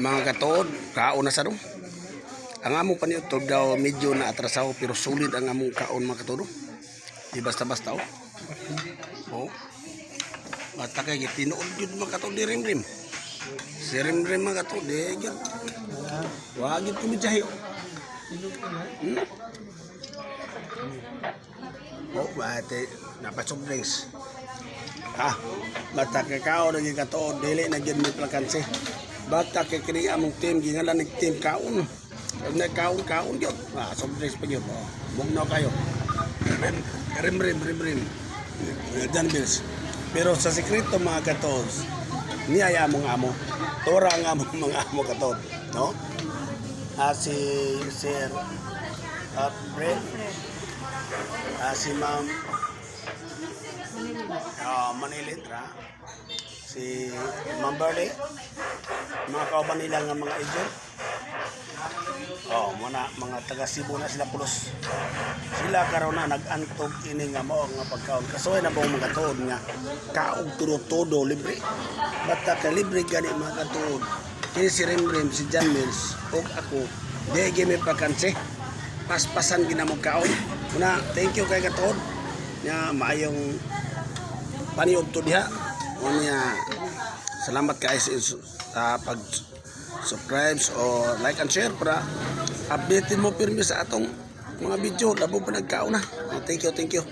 Mga katuod, kaon na sa dong. Ang among paniutod daw medyo na atrasaw pero sulit ang among kaon mga katuod. Di basta-basta oh. Oh. Basta kay tinuod jud mga katuod di rim-rim. Si rim-rim mga katuod di gyud. Wa gyud kumitsahi. Oh, bate napasok drinks. Ha, basta kay kaon lagi katuod dili na gyud may plakanse. Basta kay kini among team gingalan nig team kaon. Pag nagkaon yun. Soft drinks pa yun. Bugnaw kayo. Rim. John Bills. Pero sa sekreto mga katods, niyaya mong amo. Tora nga mong mga amo katod. No? Si Sir Brent. Si Ma'am Manilitra. Si Ma'am Burley. Mga kauban nila nga mga agent. Mga taga Cebu na sila pulos. Sila karon na nag-antog ini nga mao nga pagkaon. Kasuy na ba mga katuod nga kaog todo libre. Basta ka libre gani mga katuod. Kini si Rim, si John Mills, ug ako, di gyud may pakanse. Paspasan ginamog kaon. Una, thank you kay katuod nga maayong paniudto diha. Unya salamat kay sa pag subscribe o like and share para updatein mo pirmi sa atong mga video labo pa nagkaon na. Thank you.